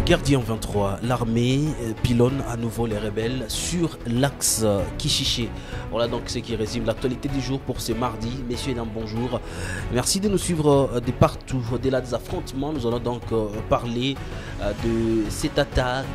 Gardien 23, l'armée pilonne à nouveau les rebelles sur l'axe Kishiché. Voilà donc ce qui résume l'actualité du jour pour ce mardi. Messieurs et dames, bonjour. Merci de nous suivre de partout. Au-delà des affrontements, nous allons donc parler de cette attaque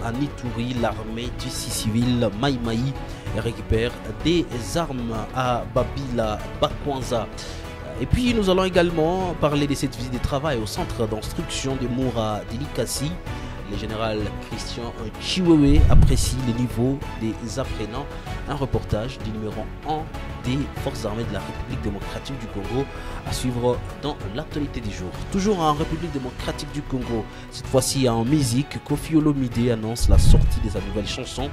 à Ituri. L'armée du civil Maï Maï récupère des armes à Babila Bakwanza. Et puis nous allons également parler de cette visite de travail au centre d'instruction de Moura Delikassi. Le général Christian Chiwewe apprécie le niveau des apprenants. Un reportage du numéro 1 des forces armées de la République démocratique du Congo à suivre dans l'actualité du jour. Toujours en République démocratique du Congo, cette fois-ci en musique, Koffi Olomide annonce la sortie de sa nouvelle chanson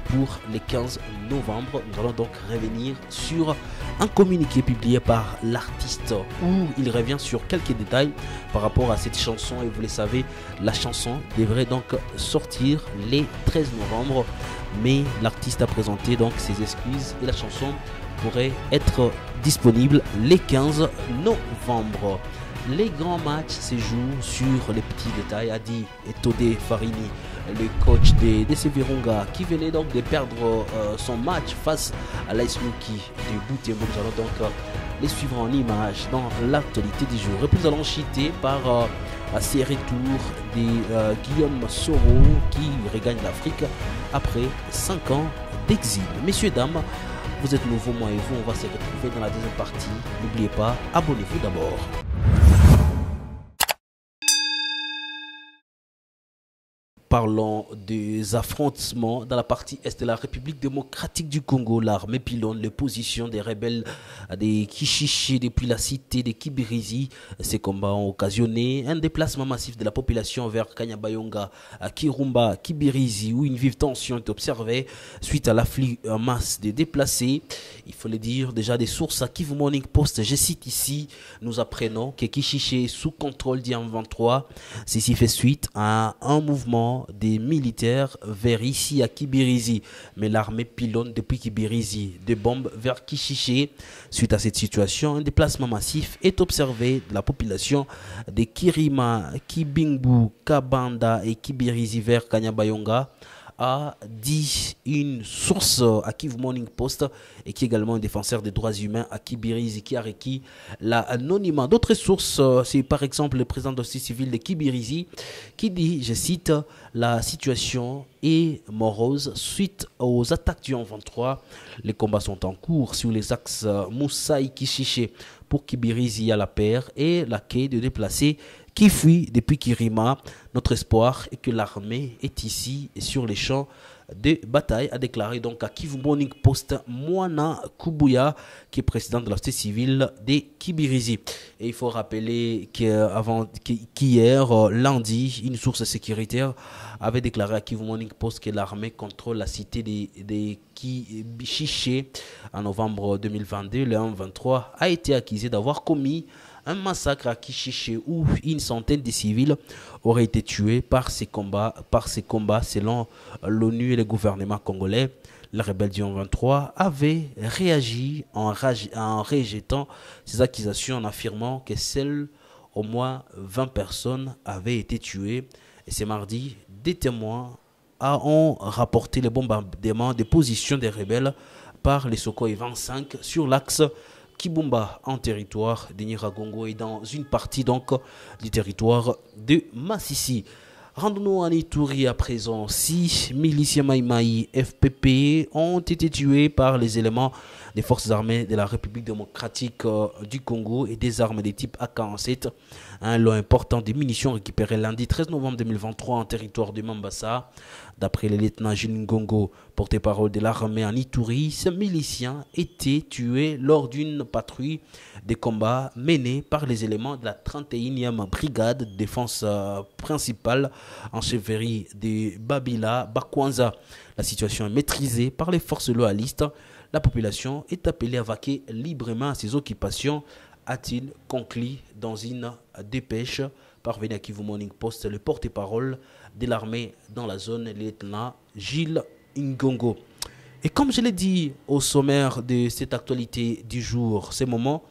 pour le 15 novembre. Nous allons donc revenir sur un communiqué publié par l'artiste où il revient sur quelques détails par rapport à cette chanson. Et vous le savez, la chanson devrait donc sortir le 13 novembre, mais l'artiste a présenté donc ses excuses et la chanson pourrait être disponible le 15 novembre. Les grands matchs se jouent sur les petits détails, a dit Todé Farini, le coach des DC Virunga, qui venait donc de perdre son match face à l'AS Luki de Butembo. Nous allons donc les suivre en images dans l'actualité du jour. Et puis nous allons chuter par ces retours de Guillaume Soro qui regagne l'Afrique après 5 ans d'exil. Messieurs et dames, vous êtes nouveaux, moi et vous, on va se retrouver dans la deuxième partie. N'oubliez pas, abonnez-vous d'abord. Parlons des affrontements dans la partie est de la République démocratique du Congo. L'armée pilonne les positions des rebelles des Kishiché depuis la cité de Kibirizi. Ces combats ont occasionné un déplacement massif de la population vers Kanyabayonga, à Kirumba, Kibirizi, où une vive tension est observée suite à l'afflux en masse de déplacés. Il faut le dire, déjà des sources à Kivu Morning Post, je cite ici, nous apprenons que Kishiché est sous contrôle d'IM23. Ceci fait suite à un mouvement des militaires vers ici à Kibirizi, mais l'armée pilonne depuis Kibirizi des bombes vers Kishiché. Suite à cette situation, un déplacement massif est observé de la population de Kirima, Kibingbu, Kabanda et Kibirizi vers Kanyabayonga, a dit une source à Kivu Morning Post et qui est également un défenseur des droits humains à Kibirizi qui a requis l'anonymat. D'autres sources, c'est par exemple le président de l'Office civil de Kibirizi qui dit, je cite, la situation est morose suite aux attaques du 23. Les combats sont en cours sur les axes Moussaï Kishiché pour Kibirizi à la paire et la quai de déplacés qui fuit depuis Kirima. Notre espoir est que l'armée est ici et sur les champs de bataille, a déclaré donc à Kivu Morning Post Mwana Kubuya, qui est président de la société civile de Kibirizi. Et il faut rappeler qu'hier, lundi, une source sécuritaire avait déclaré à Kivu Morning Post que l'armée contrôle la cité de Kishiché. En novembre 2022, le 1-23 a été accusé d'avoir commis un massacre à Kishiché où une centaine de civils auraient été tués par ces combats selon l'ONU et le gouvernement congolais. La rebelle du 23 avait réagi en rejetant ces accusations en affirmant que seules au moins 20 personnes avaient été tuées. Et ce mardi, des témoins ont rapporté les bombardements des positions des rebelles par les Sukhoi 25 sur l'axe Kibumba en territoire de Nyiragongo et dans une partie donc du territoire de Massissi. Rendons-nous en Ituri à présent. 6 miliciens Maï Maï FPP ont été tués par les éléments des forces armées de la République démocratique du Congo et des armes de type AK-47. Un lot important de munitions récupérées lundi 13 novembre 2023 en territoire de Mambasa. D'après le lieutenant Jules Ngongo, porte-parole de l'armée en Ituri, ces miliciens étaient tués lors d'une patrouille de combat menée par les éléments de la 31e brigade de défense principale en chefferie de Babila Bakwanza. La situation est maîtrisée par les forces loyalistes. La population est appelée à vaquer librement à ses occupations, a-t-il conclu dans une dépêche parvenue à Kivu Morning Post, le porte-parole de l'armée dans la zone, le lieutenant Gilles Ngongo. Et comme je l'ai dit au sommaire de cette actualité du jour, ces moments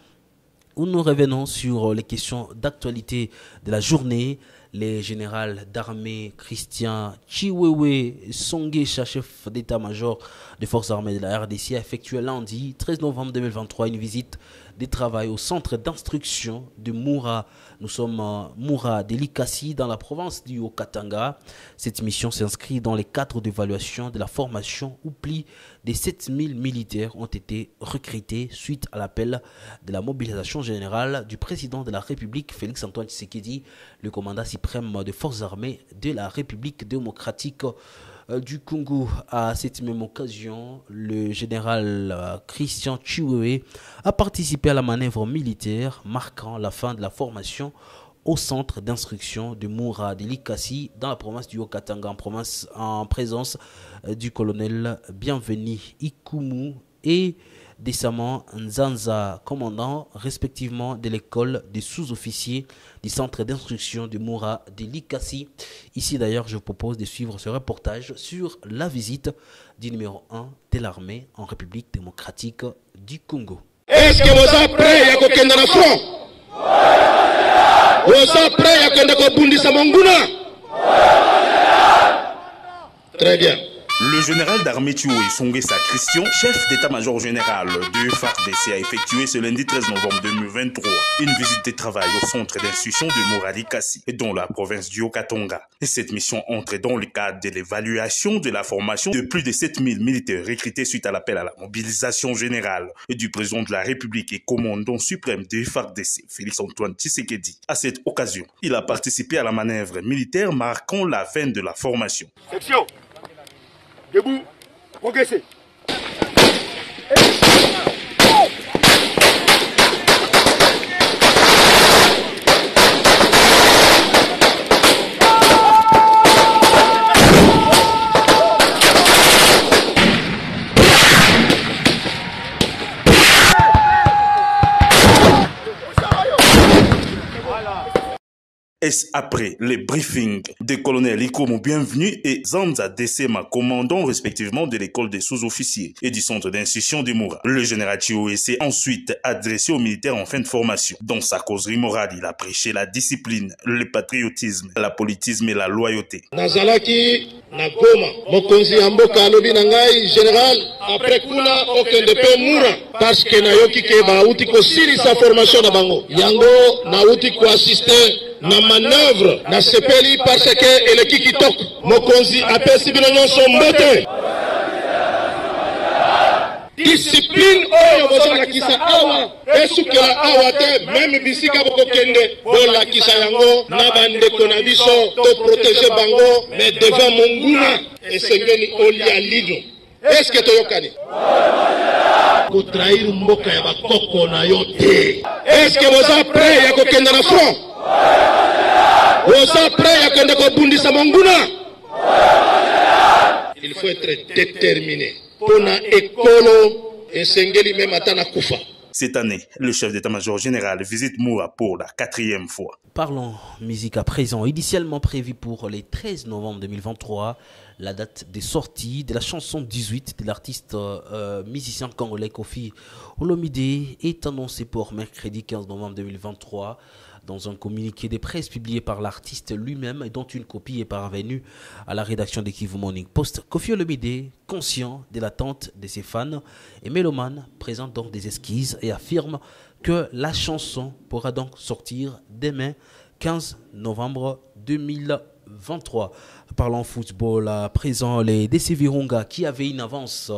où nous revenons sur les questions d'actualité de la journée, Les généraux d'armée Christian Chiwewe Songesha, chef d'état-major des forces armées de la RDC, a effectué lundi 13 novembre 2023 une visite de travail au centre d'instruction de Moura. Nous sommes à Moura Delikasi dans la province du Haut-Katanga. Cette mission s'inscrit dans les cadres d'évaluation de la formation où plus de 7000 militaires ont été recrutés suite à l'appel de la mobilisation générale du président de la République, Félix Antoine Tshisekedi, le commandant suprême des forces armées de la République démocratique du Congo. À cette même occasion, le général Christian Chiwewe a participé à la manœuvre militaire marquant la fin de la formation au centre d'instruction de Moura Delikasi dans la province du Haut-Katanga, en présence du colonel Bienvenu Ikumu et décemment Nzanza, commandant respectivement de l'école des sous-officiers du centre d'instruction de Moura Delikasi. Ici d'ailleurs, je vous propose de suivre ce reportage sur la visite du numéro 1 de l'armée en République démocratique du Congo. Est-ce que vous êtes prêts à kokenda na front? Vous êtes prêts à kokenda ko bundisa monguna? Très bien. Le général d'armée Chiwewe Songesha Christian, chef d'état-major général de FARDC, a effectué ce lundi 13 novembre 2023 une visite de travail au centre d'instruction de Moura Delikasi, dans la province du Haut-Katanga. Et cette mission entre dans le cadre de l'évaluation de la formation de plus de 7000 militaires recrutés suite à l'appel à la mobilisation générale du président de la République et commandant suprême de FARDC, Félix Antoine Tshisekedi. À cette occasion, il a participé à la manœuvre militaire marquant la fin de la formation. Section. Debout, progressez. Est-ce après les briefings des colonels Ikomo Bienvenu et Zanza Desema, commandant respectivement de l'école des sous-officiers et du centre d'instruction de Moura. Le général Chiwewe s'est ensuite adressé aux militaires en fin de formation. Dans sa causerie morale, il a prêché la discipline, le patriotisme, la politisme et la loyauté. Nazalaki na Goma, mokonzi ya mboka alobi na ngai général après kuna okende pe Moura parce que nayoki ke bauti kosilisa formation na bango. Yango nauti ko assister na manœuvre na sepeli parce que eleki kitoko mokonzi apesi bino nyonso mbote. Discipline oyo bozolakisa awa esukela awa te, même bisika bokokende bolakisa yango na bandeko na biso to protéger bango, mais devant monguna esengeli olia lino. Est-ce que toyokani kotrahir mboka ya bakoko na yo te? Est-ce que boza prêt ya kokende na front? Boza prêt ya kokende ko bundisa monguna? Il faut être déterminé. Cette année, le chef d'état-major général visite Moura pour la 4e fois. Parlons musique à présent. Initialement prévu pour le 13 novembre 2023, la date de sortie de la chanson 18 de l'artiste musicien congolais Koffi Olomide est annoncée pour mercredi 15 novembre 2023. Dans un communiqué de presse publié par l'artiste lui-même et dont une copie est parvenue à la rédaction de Kivu Morning Post, Koffi Olomide, conscient de l'attente de ses fans et mélomanes, présente donc des esquisses et affirme que la chanson pourra donc sortir demain 15 novembre 2023. Parlons football à présent, les DC Virunga qui avaient une avance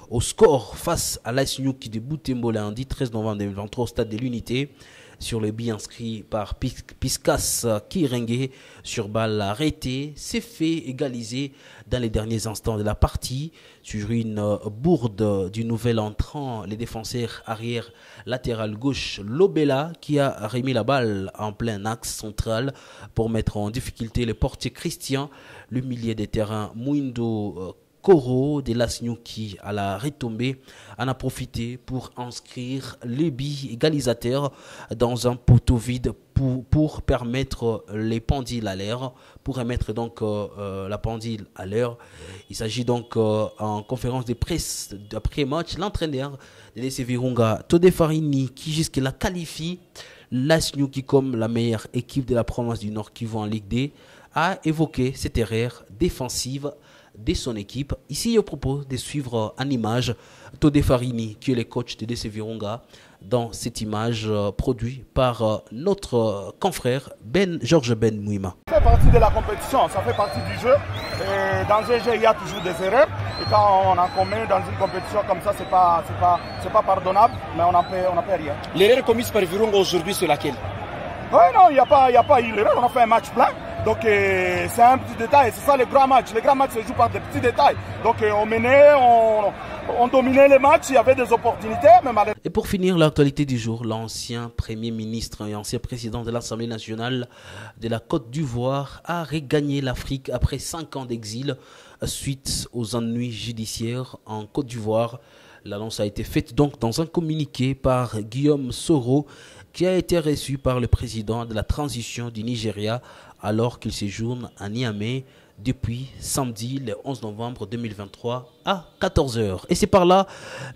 au score face à l'AS Nyuki de Butembo lundi 13 novembre 2023 au stade de l'Unité. Sur le but inscrit par Piscas Kirenge sur balle arrêtée, s'est fait égaliser dans les derniers instants de la partie sur une bourde du nouvel entrant, les défenseurs arrière latéral gauche Lobela qui a remis la balle en plein axe central pour mettre en difficulté le portier Christian, le milieu de terrain Mwindo Koro de l'AS Nyuki à la retombée en a profité pour inscrire le but égalisateur dans un poteau vide pour permettre les pendules à l'air, pour remettre donc la pendule à l'air. Il s'agit donc en conférence de presse d'après-match, l'entraîneur de l'AS Virunga, Tode Farini, qui jusque-là qualifie l'AS Niouki comme la meilleure équipe de la province du Nord Kivu en Ligue D a évoqué cette erreur défensive de son équipe. Ici, je propose de suivre en image Todé Farini, qui est le coach de DC Virunga, dans cette image produite par notre confrère Georges Ben Mouima. Ça fait partie de la compétition, ça fait partie du jeu. Et dans un jeu, il y a toujours des erreurs. Et quand on en commet dans une compétition comme ça, c'est pas pardonnable, mais on n'en peut rien. L'erreur commise par Virunga aujourd'hui, c'est laquelle? Oui, non, il n'y a pas eu l'erreur. On a fait un match plein. Donc c'est un petit détail, c'est ça les grands matchs. Les grands matchs se jouent par des petits détails. Donc on menait, on dominait les matchs, il y avait des opportunités. Et pour finir, l'actualité du jour, l'ancien Premier ministre et ancien président de l'Assemblée nationale de la Côte d'Ivoire a regagné l'Afrique après 5 ans d'exil suite aux ennuis judiciaires en Côte d'Ivoire. L'annonce a été faite donc dans un communiqué par Guillaume Soro, qui a été reçu par le président de la transition du Nigeria alors qu'il séjourne à Niamey depuis samedi le 11 novembre 2023 à 14 h. Et c'est par là,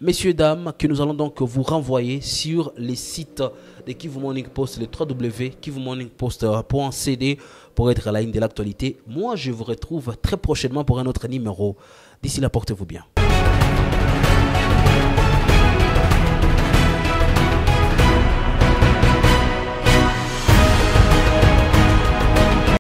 messieurs, dames, que nous allons donc vous renvoyer sur les sites de Kivu Morning Post, le www.kivumorningpost.cd pour être à la ligne de l'actualité. Moi, je vous retrouve très prochainement pour un autre numéro. D'ici là, portez-vous bien.